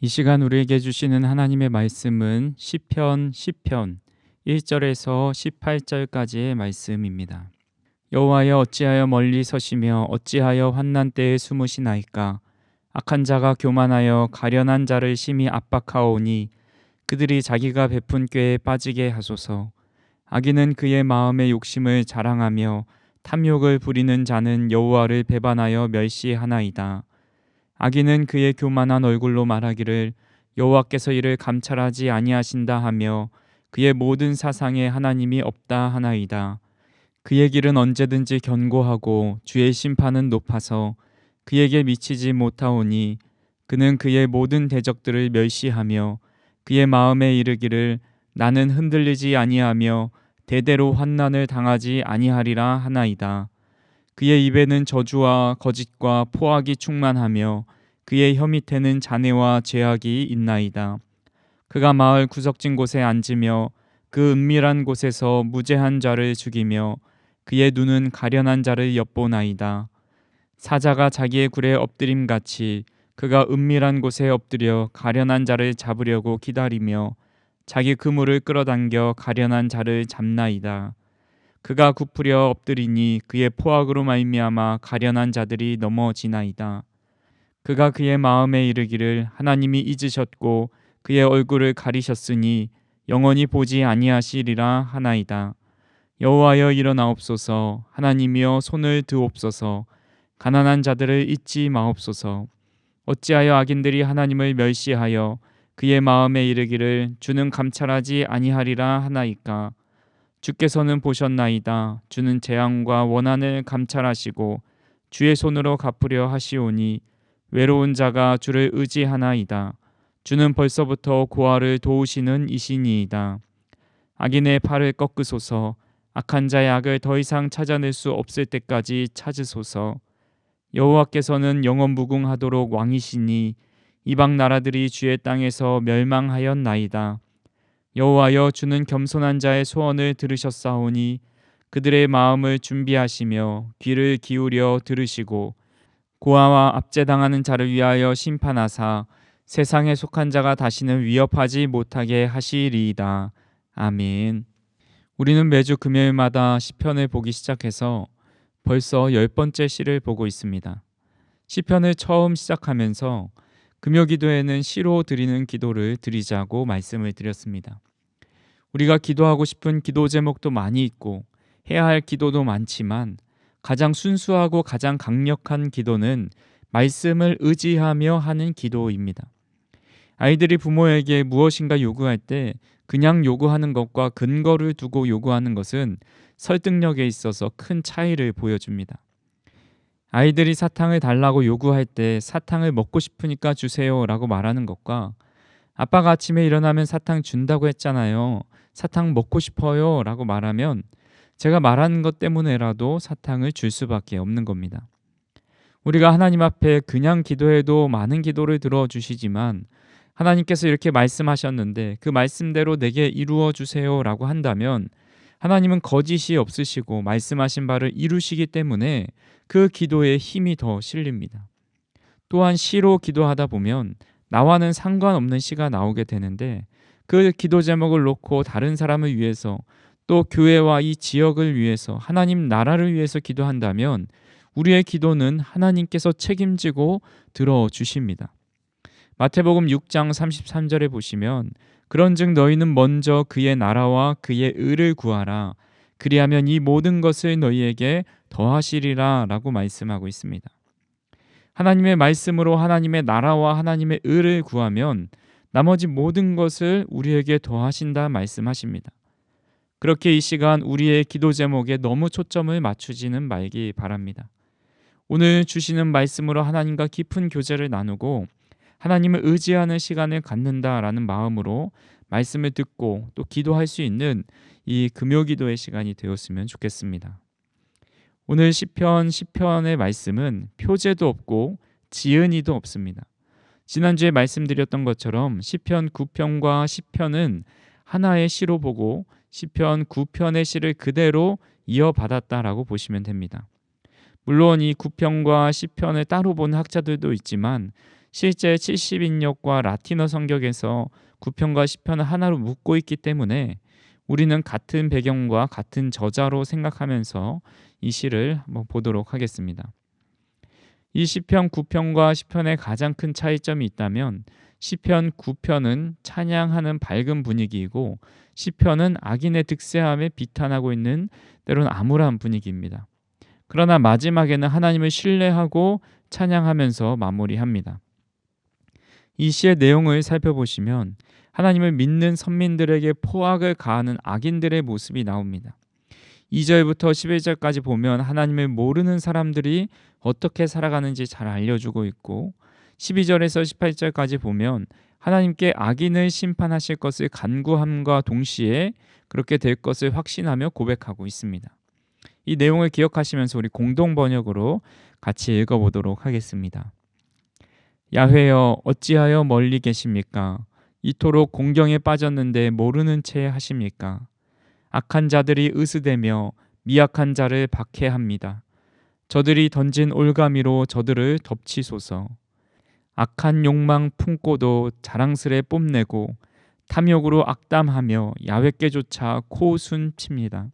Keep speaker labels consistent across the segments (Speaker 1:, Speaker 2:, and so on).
Speaker 1: 이 시간 우리에게 주시는 하나님의 말씀은 시편 10편 1절에서 18절까지의 말씀입니다. 여호와여 어찌하여 멀리 서시며 어찌하여 환난 때에 숨으시나이까. 악한 자가 교만하여 가련한 자를 심히 압박하오니 그들이 자기가 베푼 꾀에 빠지게 하소서. 악인은 그의 마음의 욕심을 자랑하며 탐욕을 부리는 자는 여호와를 배반하여 멸시하나이다. 악인은 그의 교만한 얼굴로 말하기를 여호와께서 이를 감찰하지 아니하신다 하며 그의 모든 사상에 하나님이 없다 하나이다. 그의 길은 언제든지 견고하고 주의 심판은 높아서 그에게 미치지 못하오니 그는 그의 모든 대적들을 멸시하며 그의 마음에 이르기를 나는 흔들리지 아니하며 대대로 환난을 당하지 아니하리라 하나이다. 그의 입에는 저주와 거짓과 포악이 충만하며 그의 혀 밑에는 잔해와 죄악이 있나이다. 그가 마을 구석진 곳에 앉으며 그 은밀한 곳에서 무죄한 자를 죽이며 그의 눈은 가련한 자를 엿보나이다. 사자가 자기의 굴에 엎드림같이 그가 은밀한 곳에 엎드려 가련한 자를 잡으려고 기다리며 자기 그물을 끌어당겨 가련한 자를 잡나이다. 그가 굽으려 엎드리니 그의 포악으로 말미암아 가련한 자들이 넘어지나이다. 그가 그의 마음에 이르기를 하나님이 잊으셨고 그의 얼굴을 가리셨으니 영원히 보지 아니하시리라 하나이다. 여호와여 일어나옵소서. 하나님이여 손을 드옵소서. 가난한 자들을 잊지 마옵소서. 어찌하여 악인들이 하나님을 멸시하여 그의 마음에 이르기를 주는 감찰하지 아니하리라 하나이까. 주께서는 보셨나이다. 주는 재앙과 원한을 감찰하시고 주의 손으로 갚으려 하시오니 외로운 자가 주를 의지하나이다. 주는 벌써부터 고아를 도우시는 이시니이다. 악인의 팔을 꺾으소서. 악한 자의 악을 더 이상 찾아낼 수 없을 때까지 찾으소서. 여호와께서는 영원 무궁하도록 왕이시니 이방 나라들이 주의 땅에서 멸망하였나이다. 여호와여 주는 겸손한 자의 소원을 들으셨사오니 그들의 마음을 준비하시며 귀를 기울여 들으시고 고아와 압제당하는 자를 위하여 심판하사 세상에 속한 자가 다시는 위협하지 못하게 하시리이다. 아멘. 우리는 매주 금요일마다 시편을 보기 시작해서 벌써 10번째 시를 보고 있습니다. 시편을 처음 시작하면서 금요 기도에는 시로 드리는 기도를 드리자고 말씀을 드렸습니다. 우리가 기도하고 싶은 기도 제목도 많이 있고 해야 할 기도도 많지만 가장 순수하고 가장 강력한 기도는 말씀을 의지하며 하는 기도입니다. 아이들이 부모에게 무엇인가 요구할 때 그냥 요구하는 것과 근거를 두고 요구하는 것은 설득력에 있어서 큰 차이를 보여줍니다. 아이들이 사탕을 달라고 요구할 때 사탕을 먹고 싶으니까 주세요 라고 말하는 것과 아빠가 아침에 일어나면 사탕 준다고 했잖아요. 사탕 먹고 싶어요 라고 말하면 제가 말하는 것 때문에라도 사탕을 줄 수밖에 없는 겁니다. 우리가 하나님 앞에 그냥 기도해도 많은 기도를 들어주시지만 하나님께서 이렇게 말씀하셨는데 그 말씀대로 내게 이루어 주세요 라고 한다면 하나님은 거짓이 없으시고 말씀하신 바를 이루시기 때문에 그 기도에 힘이 더 실립니다. 또한 시로 기도하다 보면 나와는 상관없는 시가 나오게 되는데 그 기도 제목을 놓고 다른 사람을 위해서 또 교회와 이 지역을 위해서 하나님 나라를 위해서 기도한다면 우리의 기도는 하나님께서 책임지고 들어주십니다. 마태복음 6장 33절에 보시면 그런즉 너희는 먼저 그의 나라와 그의 의를 구하라. 그리하면 이 모든 것을 너희에게 더하시리라 라고 말씀하고 있습니다. 하나님의 말씀으로 하나님의 나라와 하나님의 의를 구하면 나머지 모든 것을 우리에게 더하신다 말씀하십니다. 그렇게 이 시간 우리의 기도 제목에 너무 초점을 맞추지는 말기 바랍니다. 오늘 주시는 말씀으로 하나님과 깊은 교제를 나누고 하나님을 의지하는 시간을 갖는다라는 마음으로 말씀을 듣고 또 기도할 수 있는 이 금요 기도의 시간이 되었으면 좋겠습니다. 오늘 시편 10편의 말씀은 표제도 없고 지은이도 없습니다. 지난주에 말씀드렸던 것처럼 시편 9편과 10편은 하나의 시로 보고 시편 9편의 시를 그대로 이어받았다라고 보시면 됩니다. 물론 이 9편과 10편을 따로 본 학자들도 있지만 실제 70인역과 라틴어 성격에서 9편과 10편을 하나로 묶고 있기 때문에 우리는 같은 배경과 같은 저자로 생각하면서 이 시를 한번 보도록 하겠습니다. 이 시편 9편과 10편의 가장 큰 차이점이 있다면 시편 9편은 찬양하는 밝은 분위기이고 시편은 악인의 득세함에 비탄하고 있는 때론 암울한 분위기입니다. 그러나 마지막에는 하나님을 신뢰하고 찬양하면서 마무리합니다. 이 시의 내용을 살펴보시면 하나님을 믿는 선민들에게 포악을 가하는 악인들의 모습이 나옵니다. 2절부터 11절까지 보면 하나님을 모르는 사람들이 어떻게 살아가는지 잘 알려주고 있고 12절에서 18절까지 보면 하나님께 악인을 심판하실 것을 간구함과 동시에 그렇게 될 것을 확신하며 고백하고 있습니다. 이 내용을 기억하시면서 우리 공동 번역으로 같이 읽어보도록 하겠습니다. 야훼여 어찌하여 멀리 계십니까? 이토록 공경에 빠졌는데 모르는 채 하십니까? 악한 자들이 으스대며 미약한 자를 박해합니다. 저들이 던진 올가미로 저들을 덮치소서. 악한 욕망 품고도 자랑스레 뽐내고 탐욕으로 악담하며 야훼께조차 코순칩니다.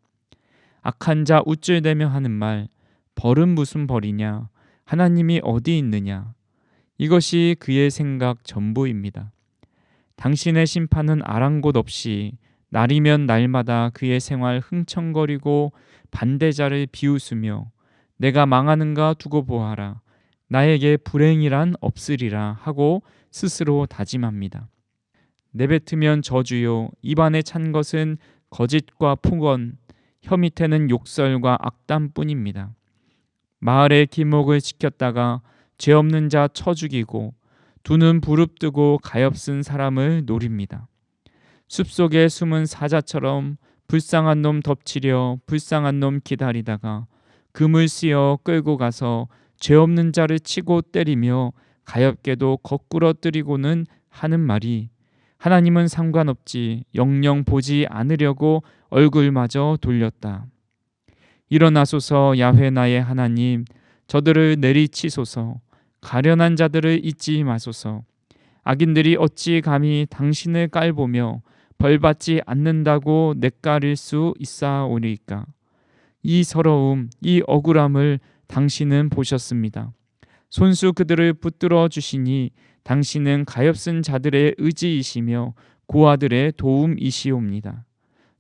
Speaker 1: 악한 자 우쭐대며 하는 말, 벌은 무슨 벌이냐? 하나님이 어디 있느냐? 이것이 그의 생각 전부입니다. 당신의 심판은 아랑곳 없이 날이면 날마다 그의 생활 흥청거리고 반대자를 비웃으며 내가 망하는가 두고 보아라. 나에게 불행이란 없으리라 하고 스스로 다짐합니다. 내뱉으면 저주요 입안에 찬 것은 거짓과 폭언, 혀 밑에는 욕설과 악담뿐입니다. 마을의 기목을 지켰다가 죄 없는 자 쳐 죽이고 두 눈 부릅뜨고 가엾은 사람을 노립니다. 숲속에 숨은 사자처럼 불쌍한 놈 덮치려 불쌍한 놈 기다리다가 금을 씌어 끌고 가서 죄 없는 자를 치고 때리며 가엾게도 거꾸러뜨리고는 하는 말이 하나님은 상관없지 영영 보지 않으려고 얼굴마저 돌렸다. 일어나소서 야훼 나의 하나님 저들을 내리치소서. 가련한 자들을 잊지 마소서. 악인들이 어찌 감히 당신을 깔보며 벌받지 않는다고 내깔일 수 있사오리까. 이 서러움 이 억울함을 당신은 보셨습니다. 손수 그들을 붙들어 주시니 당신은 가엾은 자들의 의지이시며 고아들의 도움이시옵니다.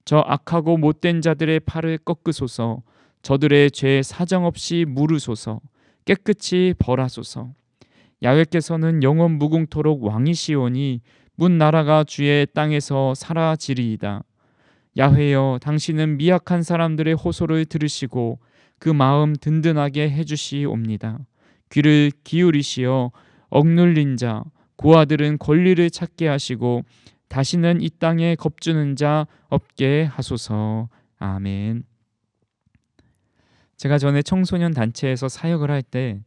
Speaker 1: 저 악하고 못된 자들의 팔을 꺾으소서. 저들의 죄 사정없이 물으소서. 깨끗이 벌하소서. 야훼께서는 영원 무궁토록 왕이시오니 문 나라가 주의 땅에서 사라지리이다. 야훼여 당신은 미약한 사람들의 호소를 들으시고 그 마음 든든하게 해주시옵니다. 귀를 기울이시어 억눌린 자 고아들은 권리를 찾게 하시고 다시는 이 땅에 겁주는 자 없게 하소서. 아멘. 제가 전에 청소년 단체에서 사역을 할 때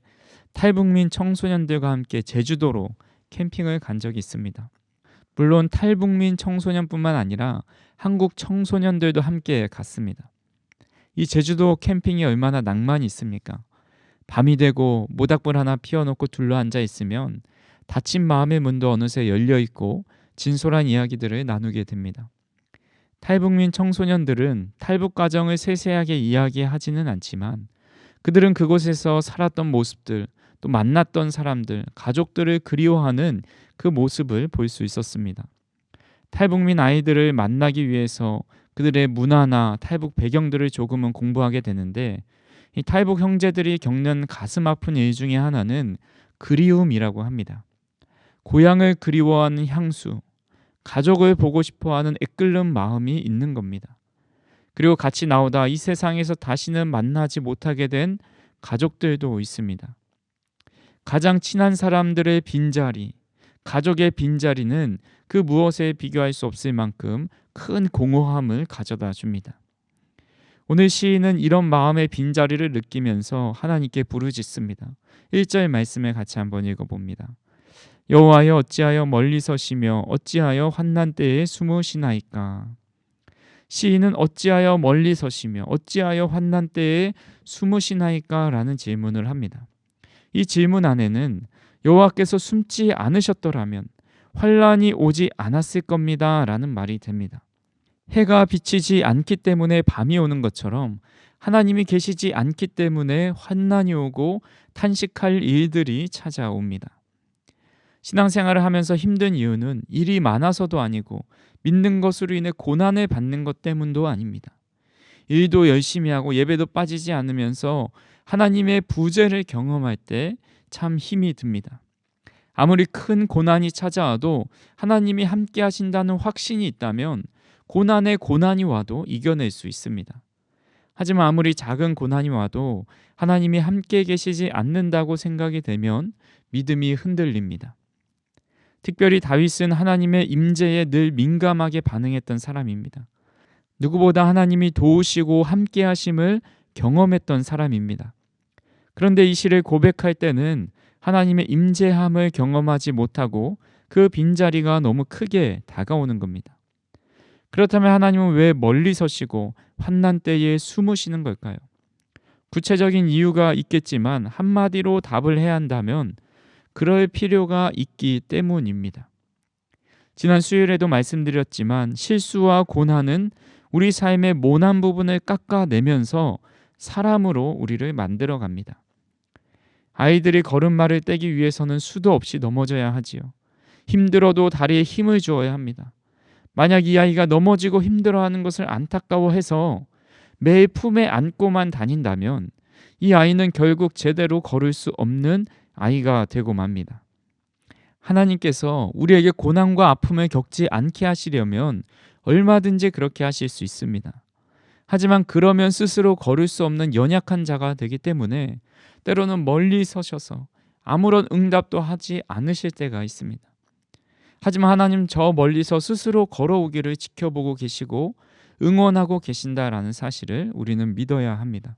Speaker 1: 탈북민 청소년들과 함께 제주도로 캠핑을 간 적이 있습니다. 물론 탈북민 청소년뿐만 아니라 한국 청소년들도 함께 갔습니다. 이 제주도 캠핑이 얼마나 낭만이 있습니까? 밤이 되고 모닥불 하나 피워놓고 둘러앉아 있으면 닫힌 마음의 문도 어느새 열려있고 진솔한 이야기들을 나누게 됩니다. 탈북민 청소년들은 탈북 과정을 세세하게 이야기하지는 않지만 그들은 그곳에서 살았던 모습들, 또 만났던 사람들, 가족들을 그리워하는 그 모습을 볼 수 있었습니다. 탈북민 아이들을 만나기 위해서 그들의 문화나 탈북 배경들을 조금은 공부하게 되는데 이 탈북 형제들이 겪는 가슴 아픈 일 중에 하나는 그리움이라고 합니다. 고향을 그리워하는 향수, 가족을 보고 싶어하는 애끓는 마음이 있는 겁니다. 그리고 같이 나오다 이 세상에서 다시는 만나지 못하게 된 가족들도 있습니다. 가장 친한 사람들의 빈자리, 가족의 빈자리는 그 무엇에 비교할 수 없을 만큼 큰 공허함을 가져다 줍니다. 오늘 시인은 이런 마음의 빈자리를 느끼면서 하나님께 부르짖습니다. 1절 말씀을 같이 한번 읽어봅니다. 여호와여 어찌하여 멀리 서시며 어찌하여 환난 때에 숨으시나이까. 시인은 어찌하여 멀리 서시며 어찌하여 환난 때에 숨으시나이까 라는 질문을 합니다. 이 질문 안에는 여호와께서 숨지 않으셨더라면 환란이 오지 않았을 겁니다 라는 말이 됩니다. 해가 비치지 않기 때문에 밤이 오는 것처럼 하나님이 계시지 않기 때문에 환난이 오고 탄식할 일들이 찾아옵니다. 신앙생활을 하면서 힘든 이유는 일이 많아서도 아니고 믿는 것으로 인해 고난을 받는 것 때문도 아닙니다. 일도 열심히 하고 예배도 빠지지 않으면서 하나님의 부재를 경험할 때 참 힘이 듭니다. 아무리 큰 고난이 찾아와도 하나님이 함께 하신다는 확신이 있다면 고난에 고난이 와도 이겨낼 수 있습니다. 하지만 아무리 작은 고난이 와도 하나님이 함께 계시지 않는다고 생각이 되면 믿음이 흔들립니다. 특별히 다윗은 하나님의 임재에 늘 민감하게 반응했던 사람입니다. 누구보다 하나님이 도우시고 함께 하심을 경험했던 사람입니다. 그런데 이 시를 고백할 때는 하나님의 임재함을 경험하지 못하고 그 빈자리가 너무 크게 다가오는 겁니다. 그렇다면 하나님은 왜 멀리 서시고 환난 때에 숨으시는 걸까요? 구체적인 이유가 있겠지만 한마디로 답을 해야 한다면 그럴 필요가 있기 때문입니다. 지난 수요일에도 말씀드렸지만 실수와 고난은 우리 삶의 모난 부분을 깎아내면서 사람으로 우리를 만들어 갑니다. 아이들이 걸음마를 떼기 위해서는 수도 없이 넘어져야 하지요. 힘들어도 다리에 힘을 주어야 합니다. 만약 이 아이가 넘어지고 힘들어하는 것을 안타까워해서 매일 품에 안고만 다닌다면 이 아이는 결국 제대로 걸을 수 없는 아이가 되고 맙니다. 하나님께서 우리에게 고난과 아픔을 겪지 않게 하시려면 얼마든지 그렇게 하실 수 있습니다. 하지만 그러면 스스로 걸을 수 없는 연약한 자가 되기 때문에 때로는 멀리 서셔서 아무런 응답도 하지 않으실 때가 있습니다. 하지만 하나님 저 멀리서 스스로 걸어오기를 지켜보고 계시고 응원하고 계신다라는 사실을 우리는 믿어야 합니다.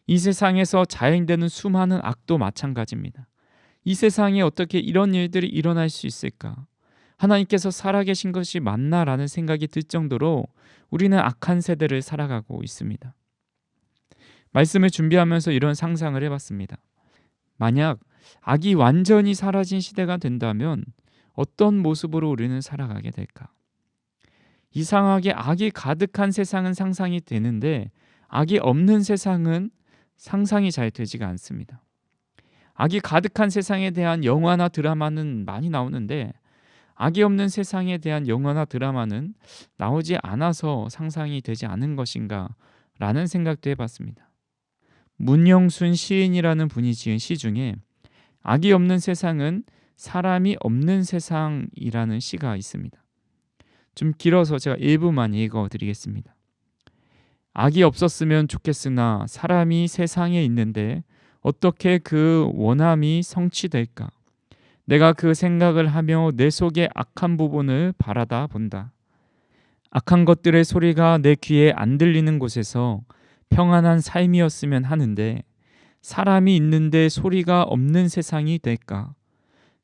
Speaker 1: 이 세상에서 자행되는 수많은 악도 마찬가지입니다. 이 세상에 어떻게 이런 일들이 일어날 수 있을까? 하나님께서 살아계신 것이 맞나라는 생각이 들 정도로 우리는 악한 세대를 살아가고 있습니다. 말씀을 준비하면서 이런 상상을 해봤습니다. 만약 악이 완전히 사라진 시대가 된다면 어떤 모습으로 우리는 살아가게 될까? 이상하게 악이 가득한 세상은 상상이 되는데 악이 없는 세상은 상상이 잘 되지가 않습니다. 악이 가득한 세상에 대한 영화나 드라마는 많이 나오는데 악이 없는 세상에 대한 영화나 드라마는 나오지 않아서 상상이 되지 않은 것인가 라는 생각도 해봤습니다. 문영순 시인이라는 분이 지은 시 중에 악이 없는 세상은 사람이 없는 세상이라는 시가 있습니다. 좀 길어서 제가 일부만 읽어드리겠습니다. 악이 없었으면 좋겠으나 사람이 세상에 있는데 어떻게 그 원함이 성취될까? 내가 그 생각을 하며 내 속의 악한 부분을 바라다 본다. 악한 것들의 소리가 내 귀에 안 들리는 곳에서 평안한 삶이었으면 하는데 사람이 있는데 소리가 없는 세상이 될까?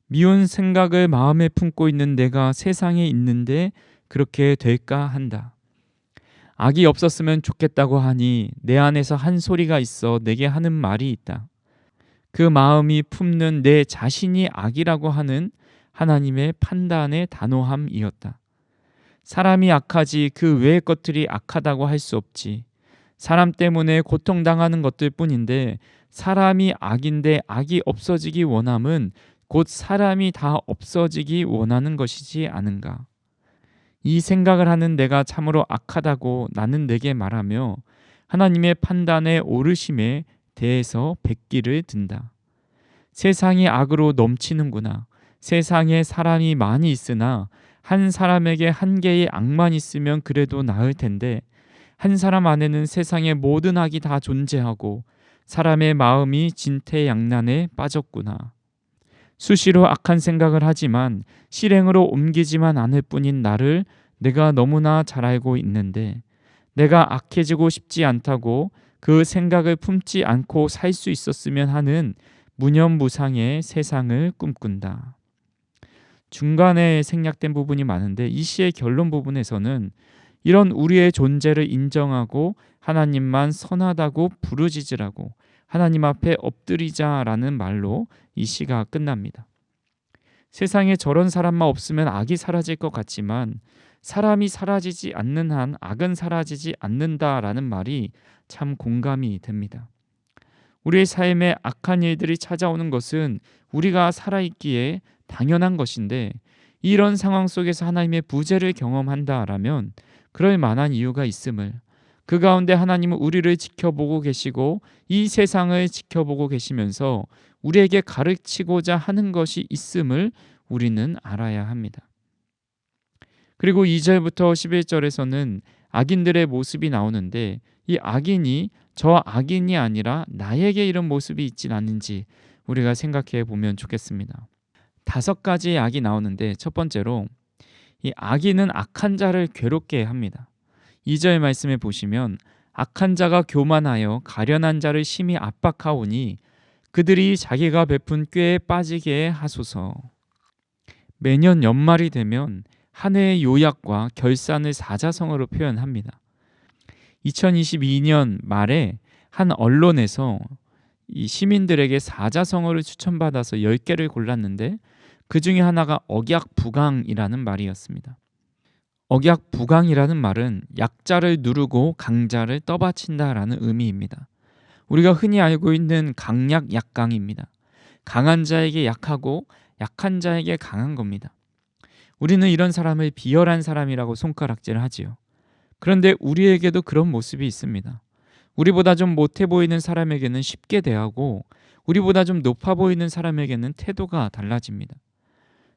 Speaker 1: 미운 생각을 마음에 품고 있는 내가 세상에 있는데 그렇게 될까 한다. 악이 없었으면 좋겠다고 하니 내 안에서 한 소리가 있어 내게 하는 말이 있다. 그 마음이 품는 내 자신이 악이라고 하는 하나님의 판단의 단호함이었다. 사람이 악하지 그 외의 것들이 악하다고 할 수 없지. 사람 때문에 고통당하는 것들 뿐인데 사람이 악인데 악이 없어지기 원함은 곧 사람이 다 없어지기 원하는 것이지 않은가. 이 생각을 하는 내가 참으로 악하다고 나는 내게 말하며 하나님의 판단의 오르심에 대해서 백기를 든다. 세상이 악으로 넘치는구나. 세상에 사람이 많이 있으나 한 사람에게 한 개의 악만 있으면 그래도 나을 텐데 한 사람 안에는 세상의 모든 악이 다 존재하고 사람의 마음이 진퇴양난에 빠졌구나. 수시로 악한 생각을 하지만 실행으로 옮기지만 않을 뿐인 나를 내가 너무나 잘 알고 있는데 내가 악해지고 싶지 않다고 그 생각을 품지 않고 살 수 있었으면 하는 무념무상의 세상을 꿈꾼다. 중간에 생략된 부분이 많은데 이 시의 결론 부분에서는 이런 우리의 존재를 인정하고 하나님만 선하다고 부르짖으라고 하나님 앞에 엎드리자라는 말로 이 시가 끝납니다. 세상에 저런 사람만 없으면 악이 사라질 것 같지만 사람이 사라지지 않는 한 악은 사라지지 않는다라는 말이 참 공감이 됩니다. 우리의 삶에 악한 일들이 찾아오는 것은 우리가 살아있기에 당연한 것인데 이런 상황 속에서 하나님의 부재를 경험한다라면 그럴 만한 이유가 있음을, 그 가운데 하나님은 우리를 지켜보고 계시고 이 세상을 지켜보고 계시면서 우리에게 가르치고자 하는 것이 있음을 우리는 알아야 합니다. 그리고 2절부터 11절에서는 악인들의 모습이 나오는데 이 악인이 저 악인이 아니라 나에게 이런 모습이 있진 않은지 우리가 생각해 보면 좋겠습니다. 5가지의 악이 나오는데 첫 번째로 이 악인은 악한 자를 괴롭게 합니다. 2절 말씀에 보시면 악한 자가 교만하여 가련한 자를 심히 압박하오니 그들이 자기가 베푼 꾀에 빠지게 하소서. 매년 연말이 되면 한 해의 요약과 결산을 사자성어로 표현합니다. 2022년 말에 한 언론에서 이 시민들에게 사자성어를 추천받아서 10개를 골랐는데 그 중에 하나가 억약부강이라는 말이었습니다. 억약부강이라는 말은 약자를 누르고 강자를 떠받친다라는 의미입니다. 우리가 흔히 알고 있는 강약 약강입니다. 강한 자에게 약하고 약한 자에게 강한 겁니다. 우리는 이런 사람을 비열한 사람이라고 손가락질을 하지요. 그런데 우리에게도 그런 모습이 있습니다. 우리보다 좀 못해 보이는 사람에게는 쉽게 대하고 우리보다 좀 높아 보이는 사람에게는 태도가 달라집니다.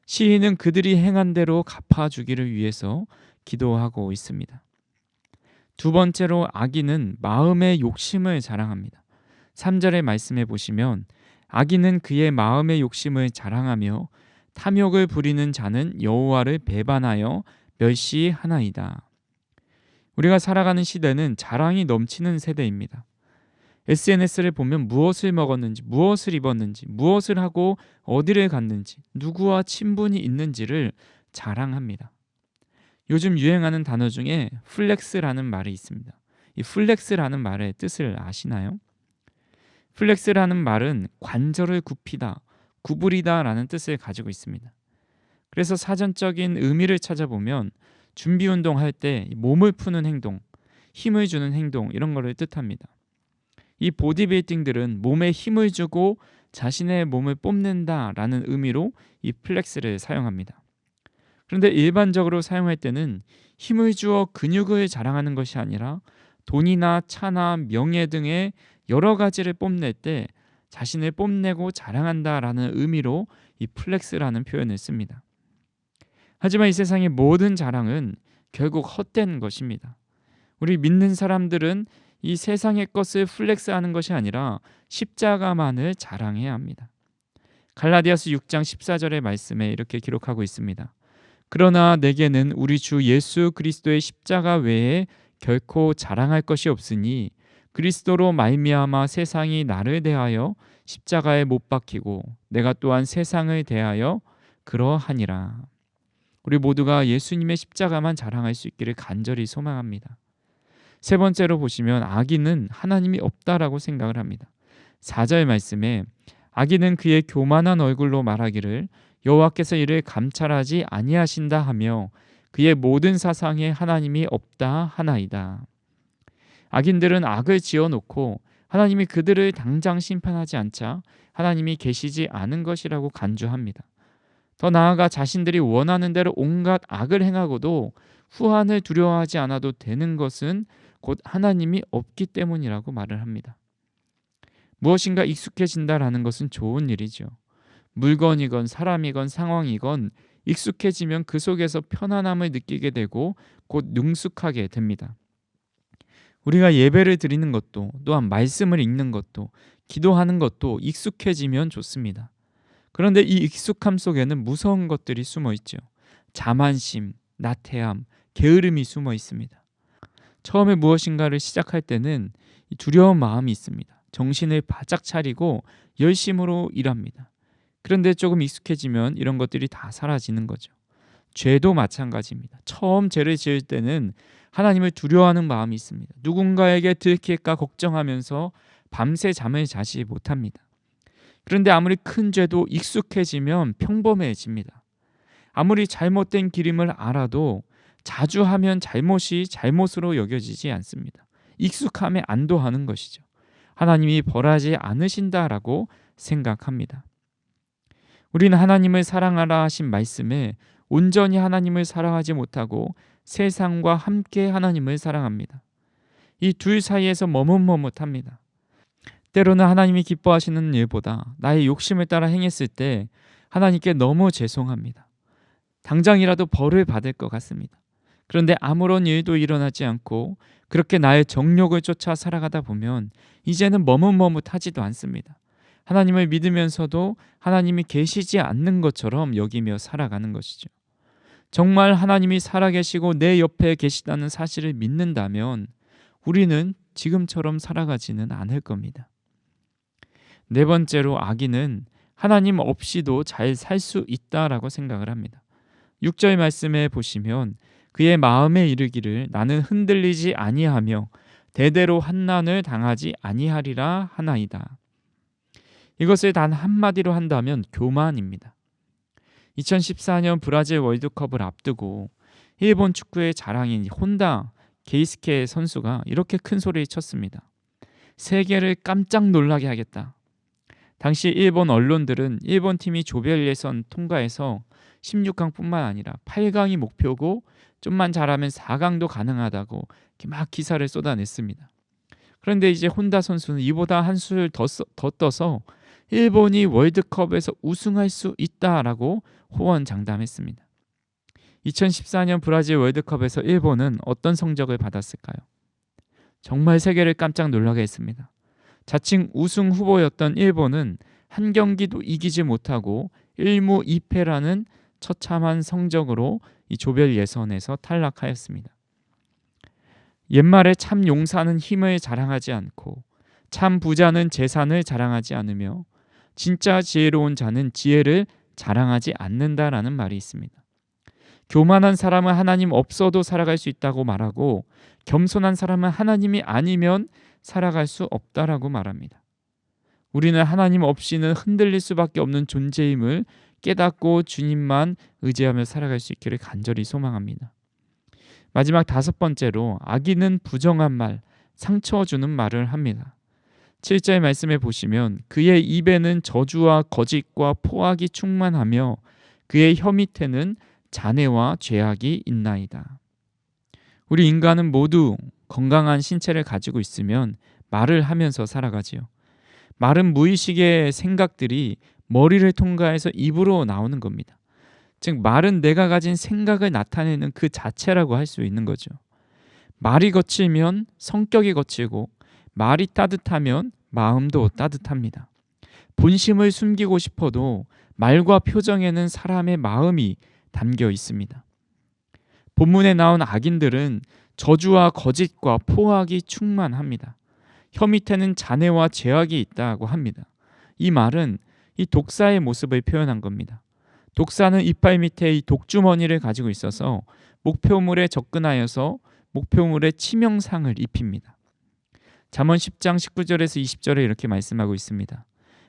Speaker 1: 시인은 그들이 행한 대로 갚아주기를 위해서 기도하고 있습니다. 두 번째로 악인은 마음의 욕심을 자랑합니다. 3절의 말씀에 보시면 악인은 그의 마음의 욕심을 자랑하며 탐욕을 부리는 자는 여호와를 배반하여 멸시하나이다. 우리가 살아가는 시대는 자랑이 넘치는 세대입니다. SNS를 보면 무엇을 먹었는지, 무엇을 입었는지, 무엇을 하고 어디를 갔는지, 누구와 친분이 있는지를 자랑합니다. 요즘 유행하는 단어 중에 플렉스라는 말이 있습니다. 이 플렉스라는 말의 뜻을 아시나요? 플렉스라는 말은 관절을 굽히다, 구부리다 라는 뜻을 가지고 있습니다. 그래서 사전적인 의미를 찾아보면 준비 운동할 때 몸을 푸는 행동, 힘을 주는 행동 이런 거를 뜻합니다. 이 보디빌딩들은 몸에 힘을 주고 자신의 몸을 뽐낸다라는 의미로 이 플렉스를 사용합니다. 그런데 일반적으로 사용할 때는 힘을 주어 근육을 자랑하는 것이 아니라 돈이나 차나 명예 등의 여러 가지를 뽐낼 때 자신을 뽐내고 자랑한다라는 의미로 이 플렉스라는 표현을 씁니다. 하지만 이 세상의 모든 자랑은 결국 헛된 것입니다. 우리 믿는 사람들은 이 세상의 것을 플렉스하는 것이 아니라 십자가만을 자랑해야 합니다. 갈라디아서 6장 14절의 말씀에 이렇게 기록하고 있습니다. 그러나 내게는 우리 주 예수 그리스도의 십자가 외에 결코 자랑할 것이 없으니 그리스도로 말미암아 세상이 나를 대하여 십자가에 못 박히고 내가 또한 세상을 대하여 그러하니라. 우리 모두가 예수님의 십자가만 자랑할 수 있기를 간절히 소망합니다. 세 번째로 보시면 악인은 하나님이 없다라고 생각을 합니다. 4절 말씀에 악인은 그의 교만한 얼굴로 말하기를 여호와께서 이를 감찰하지 아니하신다 하며 그의 모든 사상에 하나님이 없다 하나이다. 악인들은 악을 지어놓고 하나님이 그들을 당장 심판하지 않자 하나님이 계시지 않은 것이라고 간주합니다. 더 나아가 자신들이 원하는 대로 온갖 악을 행하고도 후한을 두려워하지 않아도 되는 것은 곧 하나님이 없기 때문이라고 말을 합니다. 무엇인가 익숙해진다라는 것은 좋은 일이죠. 물건이건 사람이건 상황이건 익숙해지면 그 속에서 편안함을 느끼게 되고 곧 능숙하게 됩니다. 우리가 예배를 드리는 것도 또한 말씀을 읽는 것도 기도하는 것도 익숙해지면 좋습니다. 그런데 이 익숙함 속에는 무서운 것들이 숨어 있죠. 자만심, 나태함, 게으름이 숨어 있습니다. 처음에 무엇인가를 시작할 때는 두려운 마음이 있습니다. 정신을 바짝 차리고 열심으로 일합니다. 그런데 조금 익숙해지면 이런 것들이 다 사라지는 거죠. 죄도 마찬가지입니다. 처음 죄를 지을 때는 하나님을 두려워하는 마음이 있습니다. 누군가에게 들킬까 걱정하면서 밤새 잠을 자지 못합니다. 그런데 아무리 큰 죄도 익숙해지면 평범해집니다. 아무리 잘못된 길임을 알아도 자주 하면 잘못이 잘못으로 여겨지지 않습니다. 익숙함에 안도하는 것이죠. 하나님이 벌하지 않으신다라고 생각합니다. 우리는 하나님을 사랑하라 하신 말씀에 온전히 하나님을 사랑하지 못하고 세상과 함께 하나님을 사랑합니다. 이 둘 사이에서 머뭇머뭇합니다. 때로는 하나님이 기뻐하시는 일보다 나의 욕심을 따라 행했을 때 하나님께 너무 죄송합니다. 당장이라도 벌을 받을 것 같습니다. 그런데 아무런 일도 일어나지 않고 그렇게 나의 정욕을 쫓아 살아가다 보면 이제는 머뭇머뭇하지도 않습니다. 하나님을 믿으면서도 하나님이 계시지 않는 것처럼 여기며 살아가는 것이죠. 정말 하나님이 살아계시고 내 옆에 계시다는 사실을 믿는다면 우리는 지금처럼 살아가지는 않을 겁니다. 네 번째로 악인은 하나님 없이도 잘 살 수 있다라고 생각을 합니다. 6절 말씀에 보시면 그의 마음에 이르기를 나는 흔들리지 아니하며 대대로 환난을 당하지 아니하리라 하나이다. 이것을 단 한마디로 한다면 교만입니다. 2014년 브라질 월드컵을 앞두고 일본 축구의 자랑인 혼다 게이스케 선수가 이렇게 큰 소리를 쳤습니다. 세계를 깜짝 놀라게 하겠다. 당시 일본 언론들은 일본 팀이 조별 예선 통과해서 16강뿐만 아니라 8강이 목표고 좀만 잘하면 4강도 가능하다고 막 기사를 쏟아냈습니다. 그런데 이제 혼다 선수는 이보다 한 술 더 떠서 일본이 월드컵에서 우승할 수 있다라고 호언장담했습니다. 2014년 브라질 월드컵에서 일본은 어떤 성적을 받았을까요? 정말 세계를 깜짝 놀라게 했습니다. 자칭 우승 후보였던 일본은 한 경기도 이기지 못하고 1무 2패라는 처참한 성적으로 이 조별 예선에서 탈락하였습니다. 옛말에 참 용사는 힘을 자랑하지 않고 참 부자는 재산을 자랑하지 않으며 진짜 지혜로운 자는 지혜를 자랑하지 않는다라는 말이 있습니다. 교만한 사람은 하나님 없어도 살아갈 수 있다고 말하고 겸손한 사람은 하나님이 아니면 살아갈 수 없다라고 말합니다. 우리는 하나님 없이는 흔들릴 수밖에 없는 존재임을 깨닫고 주님만 의지하며 살아갈 수 있기를 간절히 소망합니다. 마지막 5번째로 악인은 부정한 말, 상처 주는 말을 합니다. 7절 말씀에 보시면 그의 입에는 저주와 거짓과 포악이 충만하며 그의 혀 밑에는 잔해와 죄악이 있나이다. 우리 인간은 모두 건강한 신체를 가지고 있으면 말을 하면서 살아가지요. 말은 무의식의 생각들이 머리를 통과해서 입으로 나오는 겁니다. 즉 말은 내가 가진 생각을 나타내는 그 자체라고 할 수 있는 거죠. 말이 거칠면 성격이 거칠고 말이 따뜻하면 마음도 따뜻합니다. 본심을 숨기고 싶어도 말과 표정에는 사람의 마음이 담겨 있습니다. 본문에 나온 악인들은 저주와 거짓과 포악이 충만합니다. 혀 밑에는 잔해와 죄악이 있다고 합니다. 이 말은 이 독사의 모습을 표현한 겁니다. 독사는 이빨 밑에 이 독주머니를 가지고 있어서 목표물에 접근하여서 목표물에 치명상을 입힙니다. 잠언 10장 19절에서 20절에 이렇게 말씀하고 있습니다.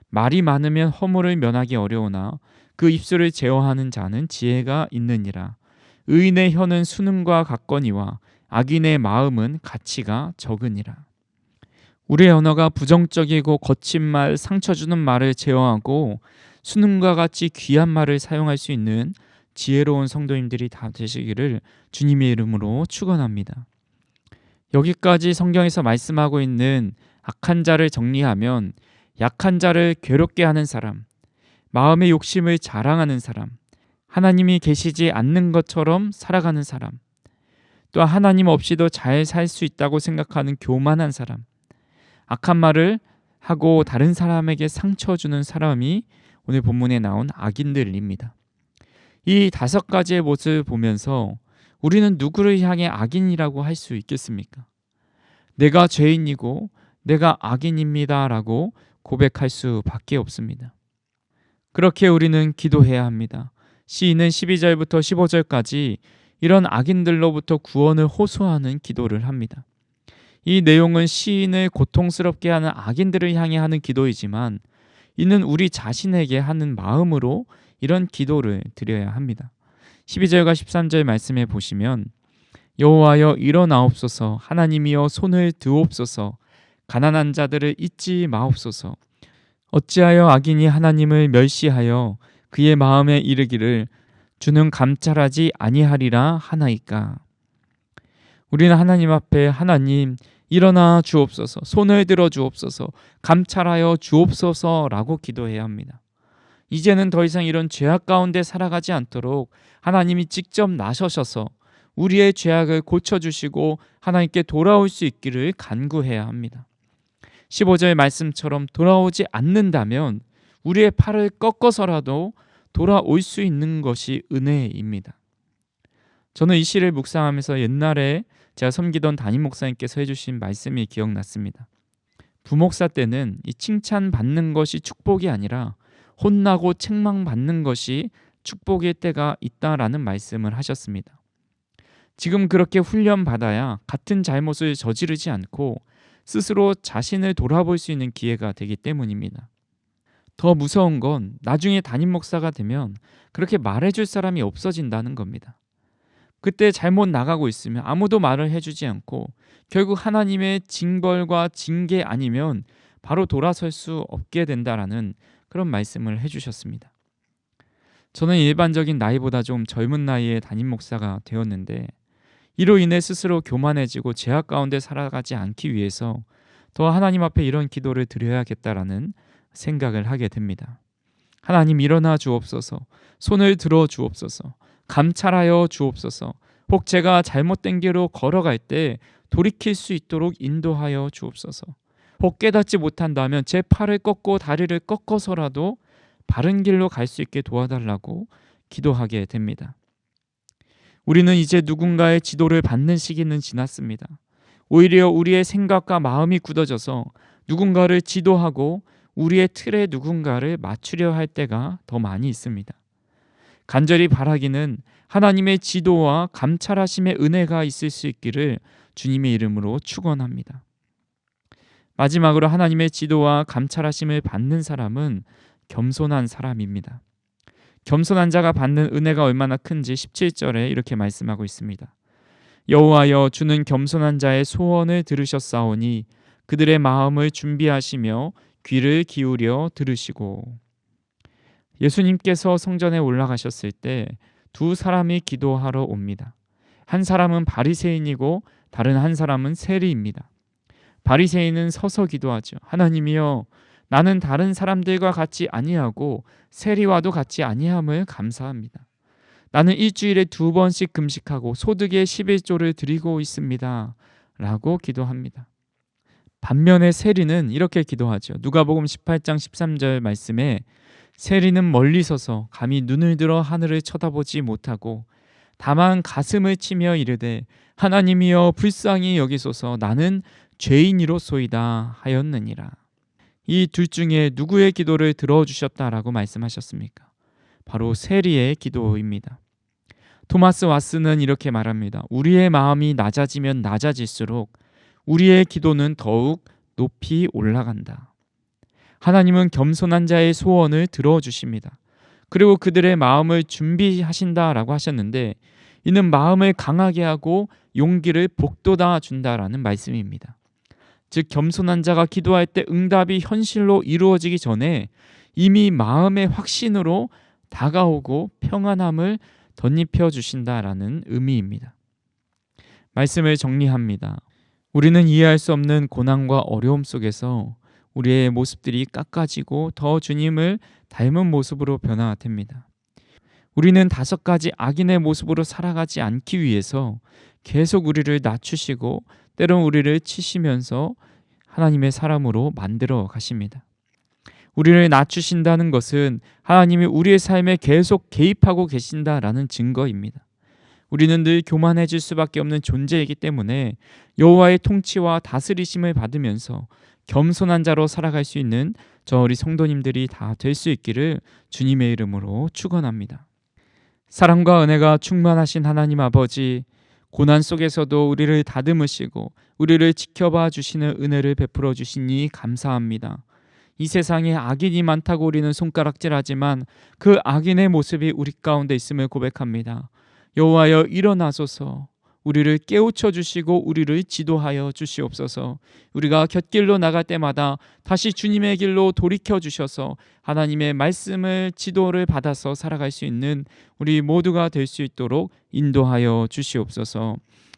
Speaker 1: 말이 많으면 허물을 면하기 어려우나 그 입술을 제어하는 자는 지혜가 있느니라. 의인의 혀는 수능과 같거니와 악인의 마음은 가치가 적으니라. 우리의 언어가 부정적이고 거친 말, 상처 주는 말을 제어하고 수능과 같이 귀한 말을 사용할 수 있는 지혜로운 성도님들이 다 되시기를 주님의 이름으로 축원합니다. 여기까지 성경에서 말씀하고 있는 악한 자를 정리하면 약한 자를 괴롭게 하는 사람, 마음의 욕심을 자랑하는 사람, 하나님이 계시지 않는 것처럼 살아가는 사람, 또 하나님 없이도 잘 살 수 있다고 생각하는 교만한 사람, 악한 말을 하고 다른 사람에게 상처 주는 사람이 오늘 본문에 나온 악인들입니다. 이 5가지의 모습을 보면서 우리는 누구를 향해 악인이라고 할 수 있겠습니까? 내가 죄인이고 내가 악인입니다라고 고백할 수밖에 없습니다. 그렇게 우리는 기도해야 합니다. 시인은 12절부터 15절까지 이런 악인들로부터 구원을 호소하는 기도를 합니다. 이 내용은 시인을 고통스럽게 하는 악인들을 향해 하는 기도이지만 이는 우리 자신에게 하는 마음으로 이런 기도를 드려야 합니다. 12절과 13절 말씀에 보시면 여호와여 일어나옵소서, 하나님이여 손을 드옵소서, 가난한 자들을 잊지 마옵소서. 어찌하여 악인이 하나님을 멸시하여 그의 마음에 이르기를 주는 감찰하지 아니하리라 하나이까. 우리는 하나님 앞에 하나님 일어나 주옵소서, 손을 들어 주옵소서, 감찰하여 주옵소서라고 기도해야 합니다. 이제는 더 이상 이런 죄악 가운데 살아가지 않도록 하나님이 직접 나서셔서 우리의 죄악을 고쳐주시고 하나님께 돌아올 수 있기를 간구해야 합니다. 15절 말씀처럼 돌아오지 않는다면 우리의 팔을 꺾어서라도 돌아올 수 있는 것이 은혜입니다. 저는 이 시를 묵상하면서 옛날에 제가 섬기던 담임 목사님께서 해주신 말씀이 기억났습니다. 부목사 때는 이 칭찬받는 것이 축복이 아니라 혼나고 책망받는 것이 축복의 때가 있다라는 말씀을 하셨습니다. 지금 그렇게 훈련받아야 같은 잘못을 저지르지 않고 스스로 자신을 돌아볼 수 있는 기회가 되기 때문입니다. 더 무서운 건 나중에 담임 목사가 되면 그렇게 말해줄 사람이 없어진다는 겁니다. 그때 잘못 나가고 있으면 아무도 말을 해주지 않고 결국 하나님의 징벌과 징계 아니면 바로 돌아설 수 없게 된다라는 그런 말씀을 해주셨습니다. 저는 일반적인 나이보다 좀 젊은 나이에 담임 목사가 되었는데 이로 인해 스스로 교만해지고 죄악 가운데 살아가지 않기 위해서 더 하나님 앞에 이런 기도를 드려야겠다라는 생각을 하게 됩니다. 하나님 일어나 주옵소서, 손을 들어 주옵소서, 감찰하여 주옵소서, 혹 제가 잘못된 길로 걸어갈 때 돌이킬 수 있도록 인도하여 주옵소서, 혹 깨닫지 못한다면 제 팔을 꺾고 다리를 꺾어서라도 바른 길로 갈 수 있게 도와달라고 기도하게 됩니다. 우리는 이제 누군가의 지도를 받는 시기는 지났습니다. 오히려 우리의 생각과 마음이 굳어져서 누군가를 지도하고 우리의 틀에 누군가를 맞추려 할 때가 더 많이 있습니다. 간절히 바라기는 하나님의 지도와 감찰하심의 은혜가 있을 수 있기를 주님의 이름으로 축원합니다. 마지막으로 하나님의 지도와 감찰하심을 받는 사람은 겸손한 사람입니다. 겸손한 자가 받는 은혜가 얼마나 큰지 17절에 이렇게 말씀하고 있습니다. 여호와여 주는 겸손한 자의 소원을 들으셨사오니 그들의 마음을 준비하시며 귀를 기울여 들으시고. 예수님께서 성전에 올라가셨을 때 두 사람이 기도하러 옵니다. 한 사람은 바리새인이고 다른 한 사람은 세리입니다. 바리새인은 서서 기도하죠. 하나님이여 나는 다른 사람들과 같이 아니하고 세리와도 같이 아니함을 감사합니다. 나는 일주일에 2번씩 금식하고 소득의 11조를 드리고 있습니다. 라고 기도합니다. 반면에 세리는 이렇게 기도하죠. 누가복음 18장 13절 말씀에 세리는 멀리 서서 감히 눈을 들어 하늘을 쳐다보지 못하고 다만 가슴을 치며 이르되 하나님이여 불쌍히 여기소서 나는 죄인이로소이다 하였느니라. 이 둘 중에 누구의 기도를 들어주셨다라고 말씀하셨습니까? 바로 세리의 기도입니다. 토마스 왓슨은 이렇게 말합니다. 우리의 마음이 낮아지면 낮아질수록 우리의 기도는 더욱 높이 올라간다. 하나님은 겸손한 자의 소원을 들어주십니다. 그리고 그들의 마음을 준비하신다라고 하셨는데 이는 마음을 강하게 하고 용기를 북돋아 준다라는 말씀입니다. 즉 겸손한 자가 기도할 때 응답이 현실로 이루어지기 전에 이미 마음의 확신으로 다가오고 평안함을 덧입혀 주신다라는 의미입니다. 말씀을 정리합니다. 우리는 이해할 수 없는 고난과 어려움 속에서 우리의 모습들이 깎아지고 더 주님을 닮은 모습으로 변화됩니다. 우리는 5가지 악인의 모습으로 살아가지 않기 위해서 계속 우리를 낮추시고 때론 우리를 치시면서 하나님의 사람으로 만들어 가십니다. 우리를 낮추신다는 것은 하나님이 우리의 삶에 계속 개입하고 계신다라는 증거입니다. 우리는 늘 교만해질 수밖에 없는 존재이기 때문에 여호와의 통치와 다스리심을 받으면서 겸손한 자로 살아갈 수 있는 저 우리 성도님들이 다 될 수 있기를 주님의 이름으로 축원합니다. 사랑과 은혜가 충만하신 하나님 아버지, 고난 속에서도 우리를 다듬으시고 우리를 지켜봐 주시는 은혜를 베풀어 주시니 감사합니다. 이 세상에 악인이 많다고 우리는 손가락질하지만 그 악인의 모습이 우리 가운데 있음을 고백합니다. 여호와여 일어나소서. 우리를 깨우쳐 주시고 우리를 지도하여 주시옵소서. 우리가 곁길로 나갈 때마다 다시 주님의 길로 돌이켜 주셔서 하나님의 말씀을 지도를 받아서 살아갈 수 있는 우리 모두가 될 수 있도록 인도하여 주시옵소서.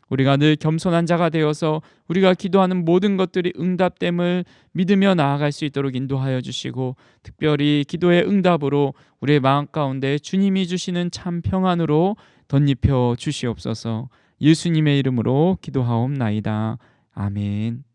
Speaker 1: 우리가 늘 겸손한 자가 되어서 우리가 기도하는 모든 것들이 응답됨을 믿으며 나아갈 수 있도록 인도하여 주시고, 특별히 기도의 응답으로 우리의 마음 가운데 주님이 주시는 참 평안으로 덧입혀 주시옵소서. 예수님의 이름으로 기도하옵나이다. 아멘.